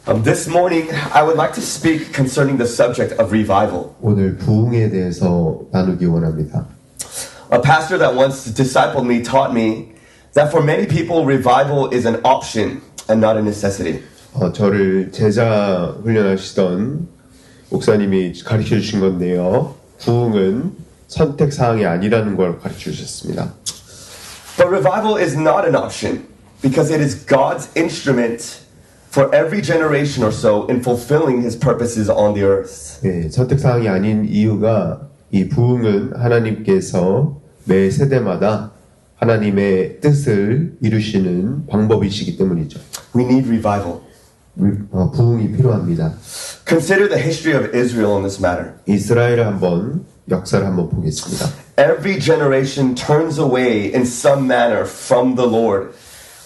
This morning, I would like to speak concerning the subject of revival. 오늘 부흥에 대해서 나누기 원합니다. A pastor that once discipled me taught me that for many people, revival is an option and not a necessity. 저를 제자 훈련하시던 목사님이 가르쳐 주신 건데요. 부흥은 선택사항이 아니라는 걸 가르쳐 주셨습니다. But revival is not an option because it is God's instrument for every generation or so in fulfilling His purposes on the earth. 네, 선택사항이 아닌 이유가 이 부흥은 하나님께서 매 세대마다 하나님의 뜻을 이루시는 방법이시기 때문이죠. We need revival. 부흥이 필요합니다. Consider the history of Israel on this matter. 이스라엘을 역사를 한번 보겠습니다. Every generation turns away in some manner from the Lord,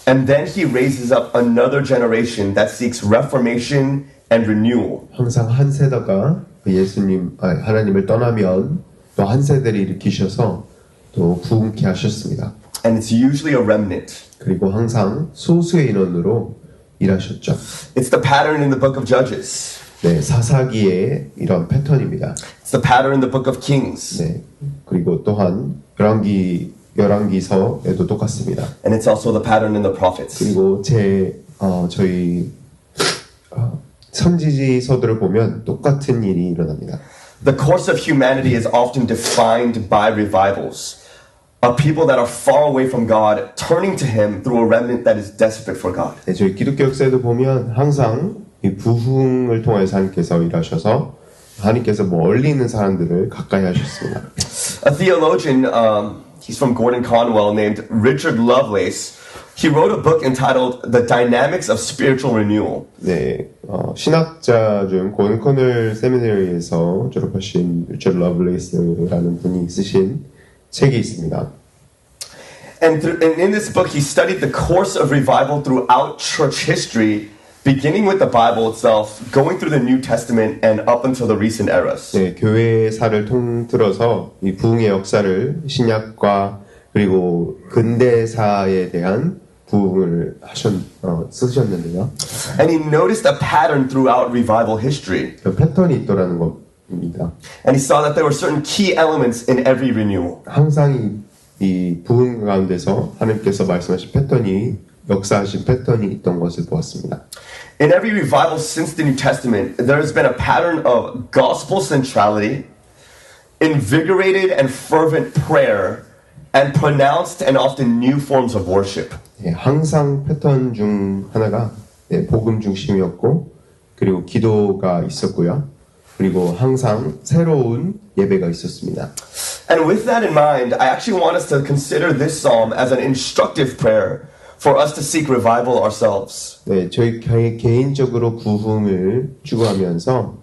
and then He raises up another generation that seeks reformation and renewal. 항상 한 세대가 하나님을 떠나면 또 한 세대를 일으키셔서 또 부흥케 하셨습니다. And it's usually a remnant. 그리고 항상 소수의 인원으로 일하셨죠. It's the pattern in the book of Judges. 네, 사사기의 이런 패턴입니다. It's the pattern in the book of Kings. 네, 그리고 또한 열왕기서에도 똑같습니다. And it's also the pattern in the prophets. 그리고 저희 선지서들을 보면 똑같은 일이 일어납니다. The course of humanity is often defined by revivals. A people that are far away from God turning to Him through a remnant that is desperate for God. 네, 저희 기독교 역사에도 보면 항상 이 부흥을 통해서 하나님께서 일하셔서 하나님께서 멀리 있는 사람들을 가까이 하셨습니다. A theologian, he's from Gordon Conwell, named Richard Lovelace. He wrote a book entitled The Dynamics of Spiritual Renewal. 네, 신학자 중 고든 코넬 세미나리에서 졸업하신 리처드 러블레이스라는 분이 쓰신 책이 있습니다. And in this book, he studied the course of revival throughout church history, beginning with the Bible itself, going through the New Testament, and up until the recent eras. 네, 교회사를 통틀어서 이 부흥의 역사를 신약과 그리고 근대사에 대한 부흥을 쓰셨는데요. And he noticed a pattern throughout revival history. 그 패턴이 있더라는 겁니다. And he saw that there were certain key elements in every renewal. 항상 이 부흥 가운데서 하나님께서 말씀하신 역사하신 패턴이 있던 것을 보았습니다. In every revival since the New Testament, there has been a pattern of gospel centrality, invigorated and fervent prayer, and pronounced and often new forms of worship. 예, 항상 패턴 중 하나가 복음 중심이었고 그리고 기도가 있었고요. 그리고 항상 새로운 예배가 있었습니다. And with that in mind, I actually want us to consider this psalm as an instructive prayer for us to seek revival ourselves. 네, 저희 개인적으로 부흥을 추구하면서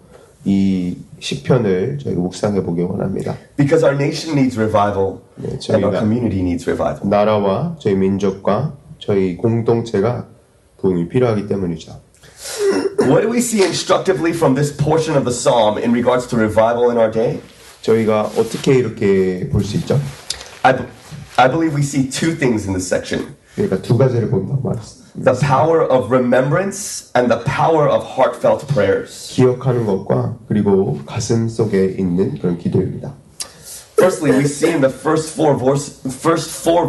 이 시편을 저희가 묵상해 보기 원합니다. Because our nation needs revival, 네, and our community needs revival. 나라와 저희 민족과 저희 공동체가 부흥이 필요하기 때문이죠. What do we see instructively from this portion of the psalm in regards to revival in our day? 저희가 어떻게 이렇게 볼 수 있죠? I believe we see two things in this section. 그러니까 두 가지를 본다고 말했습니다. The power of remembrance and the power of heartfelt prayers. 기억하는 것과 그리고 가슴 속에 있는 그런 기도입니다. Firstly, we see in the first four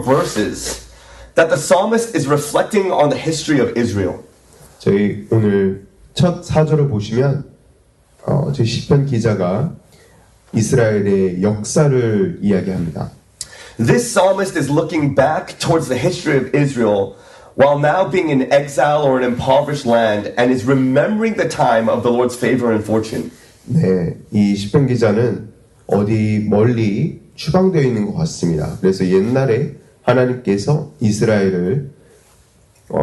verses that the psalmist is reflecting on the history of Israel. 저희 오늘 첫 4절을 보시면 저희 시편 기자가 이스라엘의 역사를 이야기합니다. This psalmist is looking back towards the history of Israel while now being in exile or an impoverished land and is remembering the time of the Lord's favor and fortune. 네, 이 시편 기자는 어디 멀리 추방되어 있는 것 같습니다. 그래서 옛날에 하나님께서 이스라엘을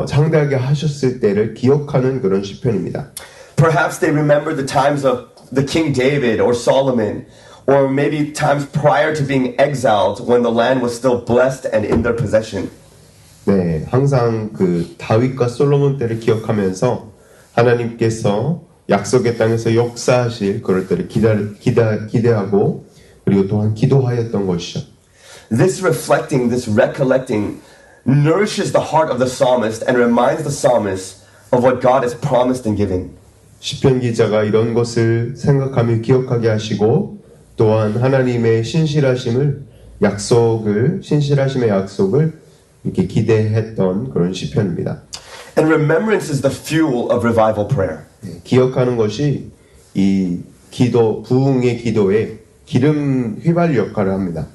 창대하게 하셨을 때를 기억하는 그런 시편입니다. Perhaps they remember the times of the King David or Solomon, or maybe times prior to being exiled when the land was still blessed and in their possession. 네, 항상 그 다윗과 솔로몬 때를 기억하면서 하나님께서 약속의 땅에서 역사하실 그럴 때를 기대하고 그리고 또한 기도하였던 것이죠. This reflecting, this recollecting nourishes the heart of the psalmist and reminds the psalmist of what God has promised and given. 시편 기자가 이런 것을 생각하며 기억하게 하시고 또한 하나님의 신실하심의 약속을 이렇게 기대했던 그런 시편입니다. And remembrance is the fuel of revival prayer. 기억하는 것이 이 부흥의 기도에 기름 휘발유 역할을 합니다.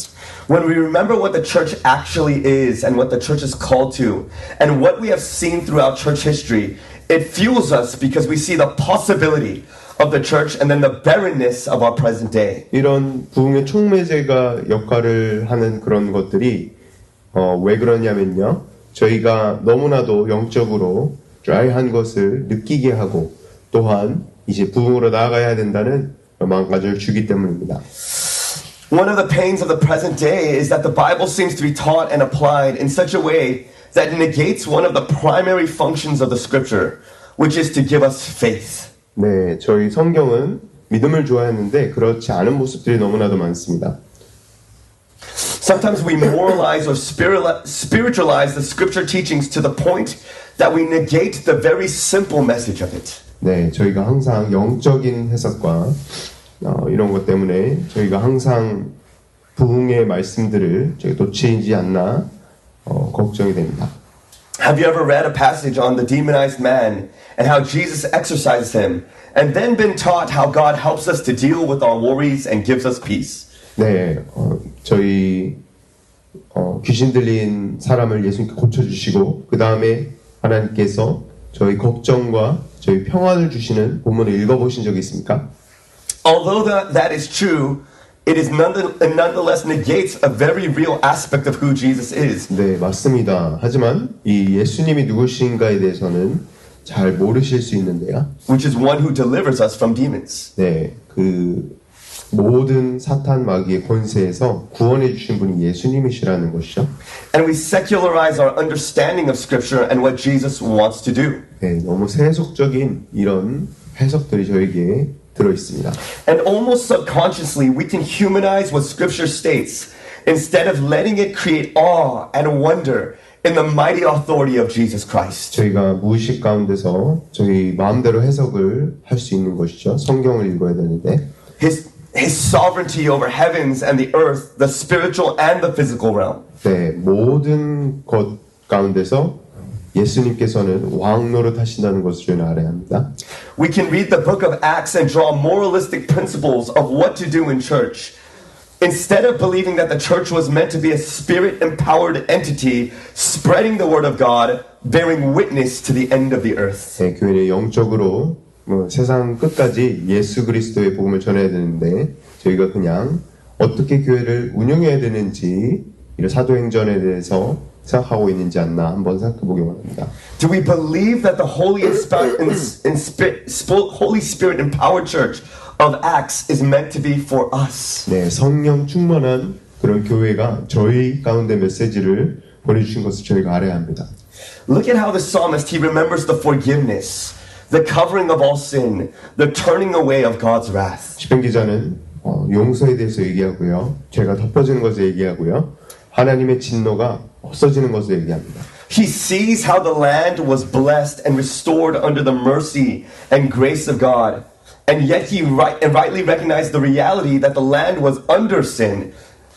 When we remember what the church actually is and what the church is called to and what we have seen throughout church history, it fuels us because we see the possibility of the church and then the barrenness of our present day. 이런 부흥의 촉매제가 역할을 하는 그런 것들이 왜 그러냐면요. 저희가 너무나도 영적으로 드라이한 것을 느끼게 하고 또한 이제 부흥으로 나아가야 된다는 마음가짐을 주기 때문입니다. One of the pains of the present day is that the Bible seems to be taught and applied in such a way that it negates one of the primary functions of the scripture, which is to give us faith. 네, 저희 성경은 믿음을 좋아했는데 그렇지 않은 모습들이 너무나도 많습니다. Sometimes we moralize or spiritualize the scripture teachings to the point that we negate the very simple message of it. 네, 저희가 항상 영적인 해석과 이런 것 때문에 저희가 항상 부흥의 말씀들을 저희가 놓치지 않나 걱정이 됩니다. Have you ever read a passage on the demonized man and how Jesus exorcised him and then been taught how God helps us to deal with our worries and gives us peace? 네, 저희 귀신 들린 사람을 예수님께 고쳐주시고 그 다음에 하나님께서 저희 걱정과 저희 평안을 주시는 본문을 읽어보신 적이 있습니까? Although that is true, it is nonetheless negates a very real aspect of who Jesus is. 네, 맞습니다. 하지만 이 예수님이 누구신가에 대해서는 잘 모르실 수 있는데요. Which is one who delivers us from demons. 네, 그 모든 사탄 마귀의 권세에서 구원해 주신 분이 예수님이시라는 것이죠. And we secularize our understanding of Scripture and what Jesus wants to do. 네, 너무 세속적인 이런 해석들이 저에게 들어 있습니다. And almost subconsciously, we can humanize what Scripture states instead of letting it create awe and wonder in the mighty authority of Jesus Christ. 저희가 무의식 가운데서 저희 마음대로 해석을 할 수 있는 것이죠. 성경을 읽어야 되는데. His sovereignty over heavens and the earth, the spiritual and the physical realm. 네, 모든 것 가운데서 예수님께서는 왕 노릇하신다는 것을 저희는 알아야 합니다. We can read the book of Acts and draw moralistic principles of what to do in church. Instead of believing that the church was meant to be a spirit-empowered entity, spreading the word of God, bearing witness to the end of the earth. 네, 교회는 영적으로 세상 끝까지 예수 그리스도의 복음을 전해야 되는데 저희가 그냥 어떻게 교회를 운영해야 되는지 이런 사도행전에 대해서 생각하고 있는지 않나 한번 생각해 보기 원합니다. Do we believe that the Holy Spirit empowered church of Acts is meant to be for us? 네, 성령 충만한 그런 교회가 저희 가운데 메시지를 보내주신 것을 저희가 알아야 합니다. Look at how the psalmist, he remembers the forgiveness, the covering of all sin, the turning away of God's wrath. 시편 기자는 용서에 대해서 얘기하고요, 죄가 덮어지는 것을 얘기하고요, 하나님의 진노가 없어지는 것을 얘기합니다. He sees how the land was blessed and restored under the mercy and grace of God, and yet he rightly recognized the reality that the land was under sin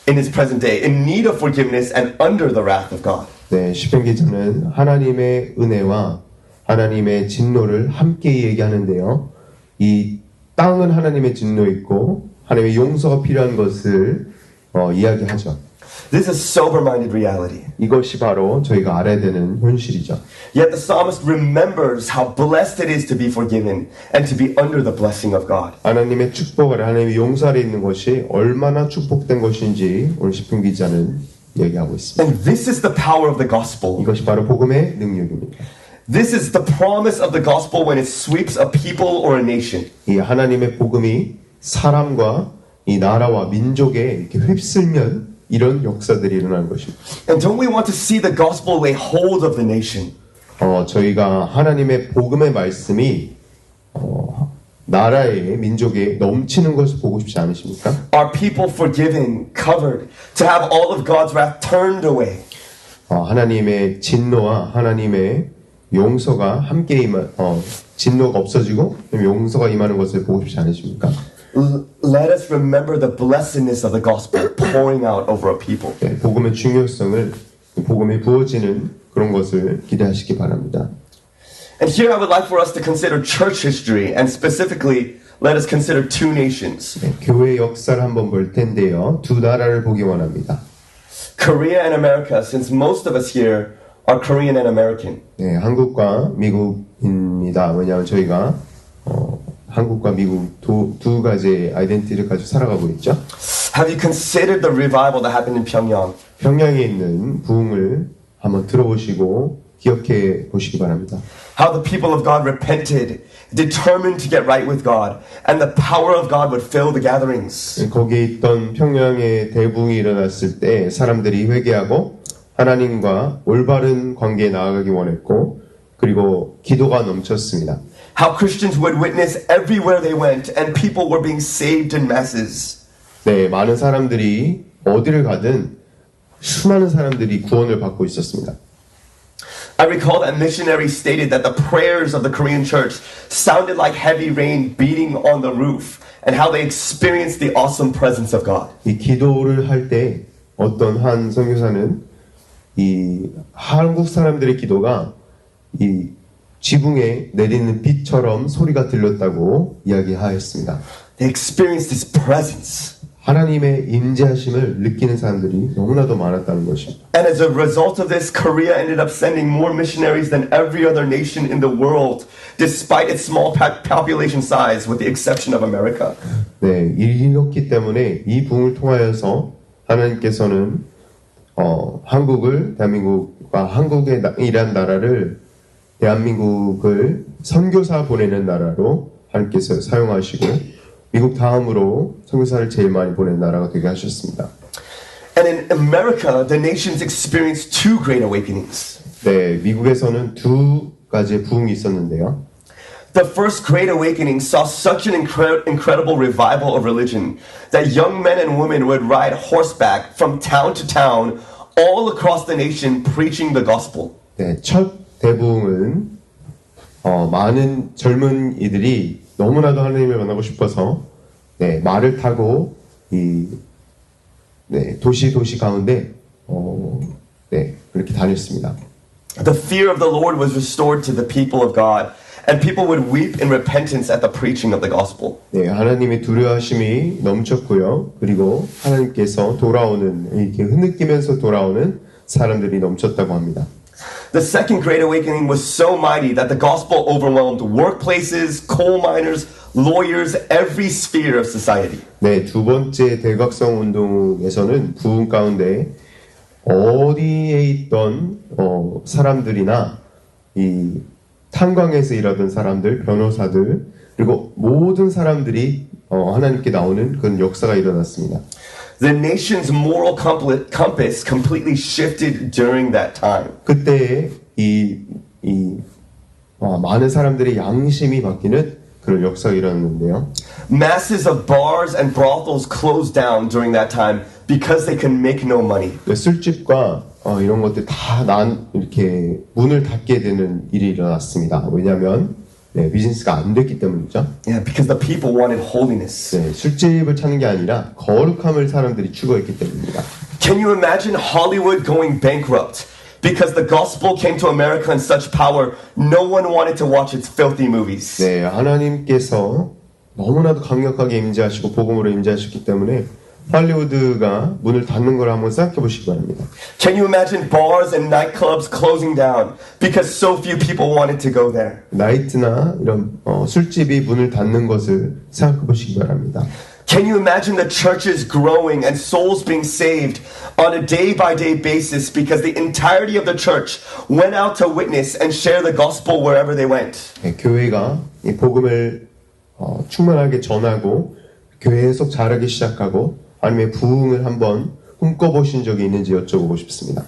in his present day, in need of forgiveness and under the wrath of God. 네, 시편 기자는 하나님의 은혜와 하나님의 진노를 함께 얘기하는데요. 이 땅은 하나님의 진노 있고 하나님의 용서가 필요한 것을 이야기하죠. This is sober-minded reality. 이것이 바로 저희가 알아야 되는 현실이죠. Yet the psalmist remembers how blessed it is to be forgiven and to be under the blessing of God. 하나님의 축복 아래 하나님의 용서 아래 있는 것이 얼마나 축복된 것인지 오늘 시편 기자는 얘기하고 있습니다. And this is the power of the gospel. 이것이 바로 복음의 능력입니다. This is the promise of the gospel when it sweeps a people or a nation. 이 하나님의 복음이 사람과 이 나라와 민족에 이렇게 휩쓸면 이런 역사들이 일어나는 것입니다. And don't we want to see the gospel lay hold of the nation? 저희가 하나님의 복음의 말씀이 나라에 민족에 넘치는 것을 보고 싶지 않으십니까? Are people forgiven, covered, to have all of God's wrath turned away? 하나님의 진노와 하나님의 용서가 함께 진노가 없어지고 용서가 임하는 것을 보고 싶지 않으십니까? Let us remember the blessedness of the gospel pouring out over a people. 네, 복음의 중요성을 복음이 부어지는 그런 것을 기대하시기 바랍니다. And here I would like for us to consider church history, and specifically, let us consider two nations. 네, 교회 역사를 한번 볼 텐데요. 두 나라를 보기 원합니다. Korea and America, since most of us here are Korean and American. 네, 한국과 미국입니다. 왜냐하면 저희가 한국과 미국 두 가지의 아이덴티티를 가지고 살아가고 있죠. Have you considered the revival that happened in Pyongyang? 평양에 있는 부흥을 한번 들어보시고 기억해 보시기 바랍니다. How the people of God repented, determined to get right with God, and the power of God would fill the gatherings. 거기에 있던 평양의 대부흥이 일어났을 때 사람들이 회개하고 하나님과 올바른 관계에 나아가기 원했고 그리고 기도가 넘쳤습니다. How Christians would witness everywhere they went, and people were being saved in masses. 네, 많은 사람들이 어디를 가든 수많은 사람들이 구원을 받고 있었습니다. I recall that missionaries stated that the prayers of the Korean church sounded like heavy rain beating on the roof, and how they experienced the awesome presence of God. 이 기도를 할 때 어떤 한 선교사는 이 한국 사람들의 기도가 이 지붕에 내리는 비처럼 소리가 들렸다고 이야기하였습니다. They experienced His presence. 하나님의 임재하심을 느끼는 사람들이 너무나도 많았다는 것입니다. And as a result of this, Korea ended up sending more missionaries than every other nation in the world, despite its small population size, with the exception of America. 네, 이렇기 때문에 이 부흥을 통하여서 하나님께서는 한국을 대한민국과 한국이란 나라를 대한민국을 선교사 보내는 나라로 하나님께서 사용하시고 미국 다음으로 선교사를 제일 많이 보내는 나라가 되게 하셨습니다. And in America, the nations experienced two great awakenings. 네, 미국에서는 두 가지의 부흥이 있었는데요. The first great awakening saw such an incredible revival of religion that young men and women would ride horseback from town to town all across the nation preaching the gospel. 네, 첫 대부흥은 많은 젊은 이들이 너무나도 하나님을 만나고 싶어서 네, 말을 타고 도시 가운데 그렇게 다녔습니다. The fear of the Lord was restored to the people of God, and people would weep in repentance at the preaching of the gospel. 네, 하나님의 두려워하심이 넘쳤고요. 그리고 하나님께서 이렇게 흐느끼면서 돌아오는 사람들이 넘쳤다고 합니다. The second great awakening was so mighty that the gospel overwhelmed workplaces, coal miners, lawyers, every sphere of society. 네, 두 번째 대각성 운동에서는 부흥 가운데 어디에 있던 사람들이나 이 탄광에서 일하던 사람들, 변호사들 그리고 모든 사람들이 하나님께 나오는 그런 역사가 일어났습니다. The nation's moral compass completely shifted during that time. 그때 많은 사람들의 양심이 바뀌는 그런 역사가 일어났는데요. Masses of bars and brothels closed down during that time because they could make no money. 술집과 이런 것들 다 이렇게 문을 닫게 되는 일이 일어났습니다. 왜냐하면 비즈니스가 안 됐기 때문이죠. Yeah, because the people wanted holiness. 네, 술집을 찾는 게 아니라 거룩함을 사람들이 추구했기 때문입니다. Can you imagine Hollywood going bankrupt because the gospel came to America in such power? No one wanted to watch its filthy movies. 네, 하나님께서 너무나도 강력하게 임재하시고 복음으로 임재하셨기 때문에 할리우드가 문을 닫는 걸 한번 생각해 보시기 바랍니다. Can you imagine bars and nightclubs closing down because so few people wanted to go there? 나이트나 이런 술집이 문을 닫는 것을 생각해 보시기 바랍니다. Can you imagine the churches growing and souls being saved on a day-by-day basis because the entirety of the church went out to witness and share the gospel wherever they went? 네, 교회가 이 복음을 충만하게 전하고 계속 자라기 시작하고 하나님의 부흥을 한번 꿈꿔보신 적이 있는지 여쭤보고 싶습니다.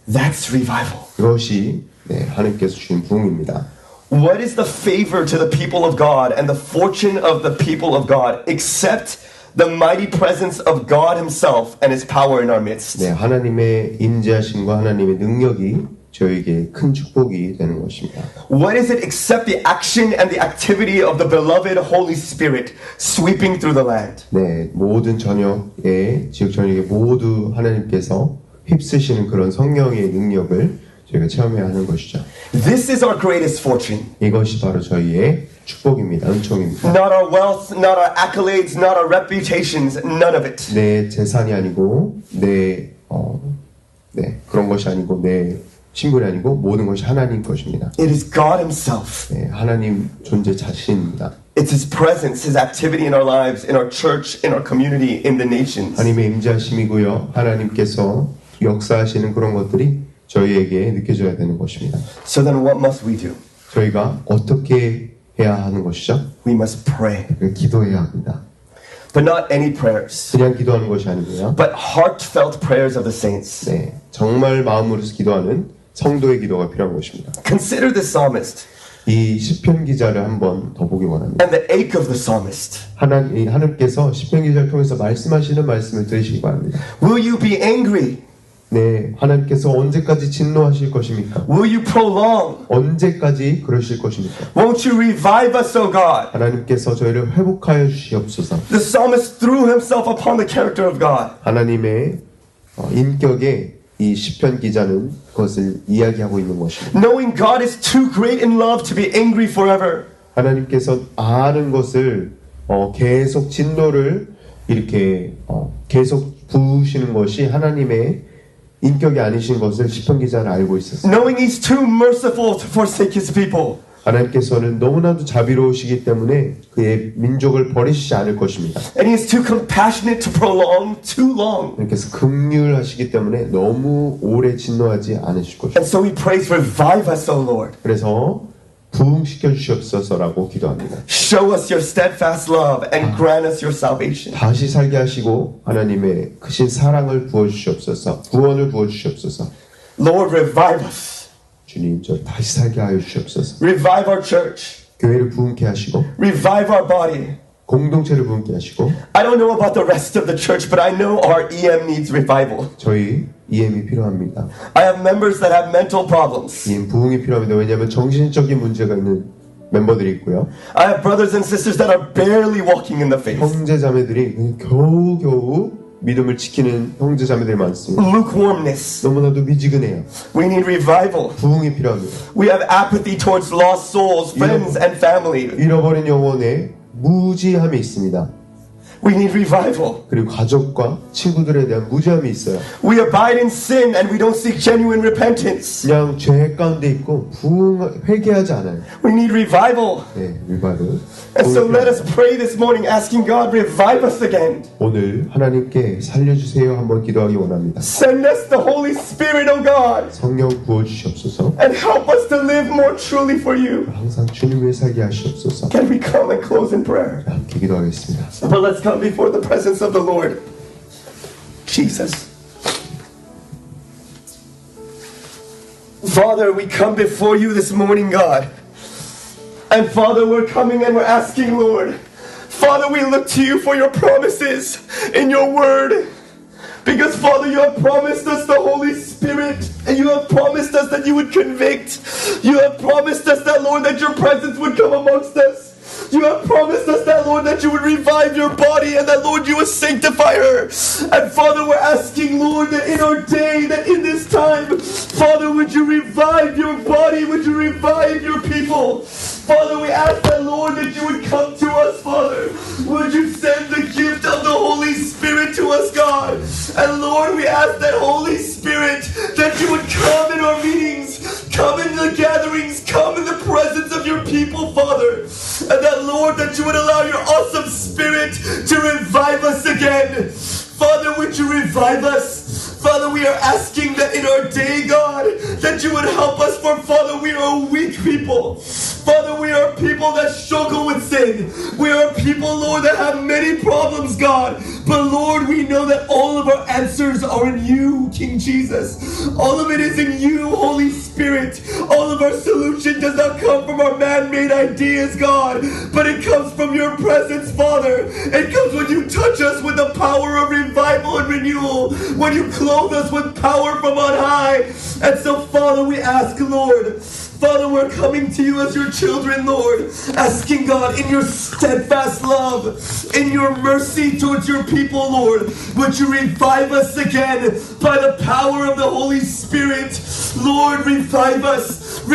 That's revival. 그것이 하나님께서 주신 부흥입니다. What is the favor to the people of God and the fortune of the people of God except the mighty presence of God Himself and His power in our midst? 네, 하나님의 임재하심과 하나님의 능력이 저에게 큰 축복이 되는 것입니다. What is it except the action and the activity of the beloved Holy Spirit sweeping through the land? 네, 모든 저녁에 지역 저녁에 모두 하나님께서 휩쓰시는 그런 성령의 능력을 저희가 체험해야 하는 것이죠. This is our greatest fortune. 이것이 바로 저희의 축복입니다. 은총입니다. Not our wealth, not our accolades, not our reputations, none of it. 내 재산이 아니고 그런 것이 아니고 내 신분이 아니고 모든 것이 하나님 것입니다. It is God Himself. 네, 하나님 존재 자신입니다. It's His presence, His activity in our lives, in our church, in our community, in the nations. 하나님의 임재하심이고요. 하나님께서 역사하시는 그런 것들이 저희에게 느껴져야 되는 것입니다. So then what must we do? 저희가 어떻게 해야 하는 것이죠? We must pray. 기도해야 합니다. But not any prayers, 그냥 기도하는 것이 아니고요. but heartfelt prayers of the saints. 네, 정말 마음으로서 기도하는 성도의 기도가 필요한 것입니다. Consider the psalmist 이 시편 기자를 한번 더 보기 원합니다. and the ache of the psalmist. 하나님께서 시편 기자를 통해서 말씀하시는 말씀을 들으시기 바랍니다. Will you be angry? 네, 하나님께서 언제까지 진노하실 것입니까? Will you prolong? 언제까지 그러실 것입니까? Won't you revive us, O God? 하나님께서 저희를 회복하여 주시옵소서. The psalmist threw himself upon the character of God. 하나님의 인격에 이 시편 기자는 그것을 이야기하고 있는 것입니다. Knowing God is too great in love to be angry forever. 하나님께서 아는 것을 계속 진노를 이렇게 계속 부으시는 것이 하나님의 인격이 아니신 것을 시편 기자는 알고 있었어요. Knowing He's too merciful to forsake His people. 하나님께서는 너무나도 자비로우시기 때문에 그의 민족을 버리시지 않을 것입니다. And He is too compassionate to prolong too long. 하나님께서 긍휼하시기 때문에 너무 오래 진노하지 않으실 것입니다. And so He prays, revive us, O Lord. 그래서 부흥시켜 주시옵소서라고 기도합니다. Show us your steadfast love and grant us your salvation. 다시 살게 하시고 하나님의 크신 사랑을 부어주시옵소서, 구원을 부어주시옵소서. Lord, revive us. 주님, 저 다시 살게 하여 주시옵소서. Revive our church. 교회를 부흥케 하시고 Revive our body. 공동체를 부흥케 하시고 I don't know about the rest of the church, but I know our EM needs revival. 저희 EM이 필요합니다. I have members that have mental problems. EM 부흥이 필요합니다. 왜냐하면 정신적인 문제가 있는 멤버들이 있고요. I have brothers and sisters that are barely walking in the faith. 형제 자매들이 겨우겨우 믿음을 지키는 형제 자매들이 많습니다. Lukewarmness. 너무나도 미지근해요. We need revival. 부흥이 필요합니다. We have apathy towards lost souls, friends, and family. 잃어버린 영혼에 무지함이 있습니다. We need revival. 그리고 가족과 친구들에 대한 무지함이 있어요. We abide in sin and we don't seek genuine repentance. 그냥 죄 가운데 있고 회개하지 않아요. We need revival. 네, 리바이벌. And so let us pray this morning asking God, revive us again. 오늘 하나님께 살려주세요 한번 기도하기 원합니다. Send us the Holy Spirit, O God. 성령 부어주시옵소서. And help us to live more truly for you. 항상 주님을 살게 하시옵소서. Can we come and close in prayer? 함께 기도하겠습니다. But let's come before the presence of the Lord. Jesus. Father, we come before you this morning, God. And Father, we're coming and we're asking, Lord. Father, we look to you for your promises in your word. Because Father, you have promised us the Holy Spirit. And you have promised us that you would convict. You have promised us that, Lord, that your presence would come amongst us. You have promised us that, Lord, that you would revive your body and that, Lord, you would sanctify her. And Father, we're asking, Lord, that in our day, that in this time, Father, would you revive your body? Would you revive your people? Father, we ask that, Lord, that you would come to us, Father. Would you send the gift of the Holy Spirit to us, God? And Lord, we ask that, Holy Spirit, that you would come in our meetings, come in the gatherings, come in the presence of your people, Father. And that, Lord, that you would allow your awesome Spirit to revive us again. Father, would you revive us? Father, we are asking that in our day, God, that you would help us, for Father, we are weak people. Father, we are people that struggle with sin. We are people, Lord, that have many problems, God. But Lord, we know that all of our answers are in you, King Jesus. All of it is in you, Holy Spirit. All of our solution does not come from our man-made ideas, God, but it comes from from your presence, Father. It comes when you touch us with the power of revival and renewal, when you clothe us with power from on high. And so, Father, we ask, Lord, Father, we're coming to you as your children, Lord, asking God, in your steadfast love, in your mercy towards your people, Lord, would you revive us again by the power of the Holy Spirit. Lord, revive us,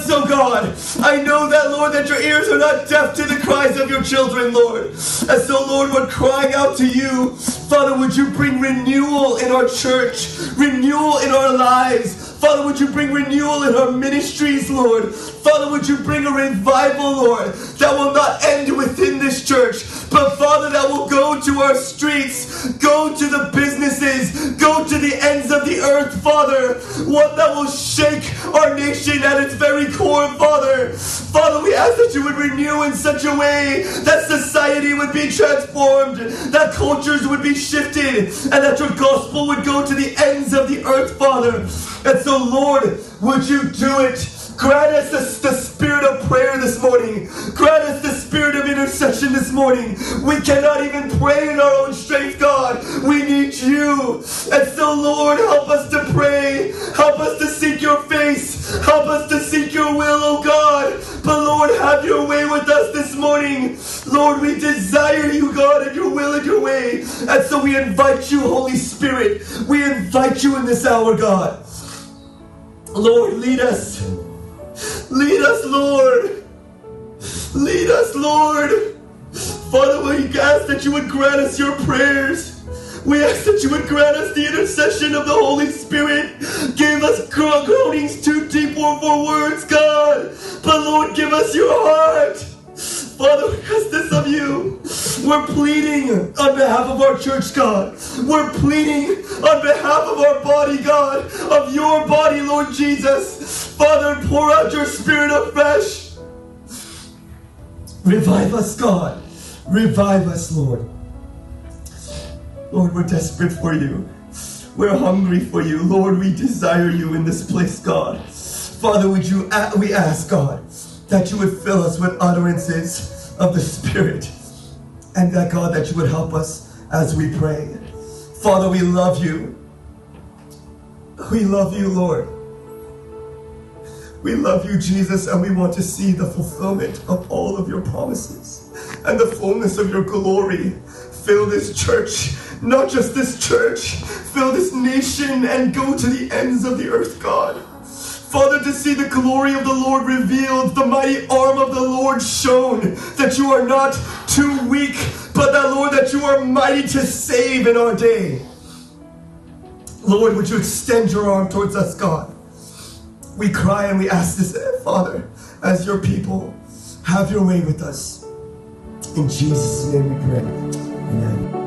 oh God. I know that, Lord, that your ears are not deaf to the cries of your children, Lord. And so, Lord, we're crying out to you. Father, would you bring renewal in our church, renewal in our lives. Father, would you bring renewal in our ministries, Lord? Father, would you bring a revival, Lord, that will not end within this church, but Father, that will go to our streets, go to the businesses, go to the ends of the earth, Father. One that will shake our nation at its very core, Father. Father, we ask that you would renew in such a way that society would be transformed, that cultures would be shifted, and that your gospel would go to the ends of the earth, Father. And so, Lord, would you do it? Grant us the spirit of prayer this morning. Grant us the spirit of intercession this morning. We cannot even pray in our own strength, God. We need you. And so, Lord, help us to pray. Help us to seek your face. Help us to seek your will, oh God. But, Lord, have your way with us this morning. Lord, we desire you, God, and your will and your way. And so we invite you, Holy Spirit. We invite you in this hour, God. Lord, lead us. Lead us, Lord. Lead us, Lord. Father, we ask that you would grant us your prayers. We ask that you would grant us the intercession of the Holy Spirit. Give us groanings too deep for words, God. But Lord, give us your heart. Father, we ask this of you. We're pleading on behalf of our church, God. We're pleading on behalf of our body, God, of your body, Lord Jesus. Father, pour out your spirit afresh. Revive us, God. Revive us, Lord. Lord, we're desperate for you. We're hungry for you. Lord, we desire you in this place, God. Father, we ask, God, that you would fill us with utterances of the Spirit. And that, God, that you would help us as we pray. Father, we love you. We love you, Lord. We love you, Jesus, and we want to see the fulfillment of all of your promises and the fullness of your glory. Fill this church, not just this church. Fill this nation and go to the ends of the earth, God. Father, to see the glory of the Lord revealed, the mighty arm of the Lord shown, that you are not too weak, but that, Lord, that you are mighty to save in our day. Lord, would you extend your arm towards us, God? We cry and we ask this, Father, as your people, have your way with us. In Jesus' name we pray. Amen.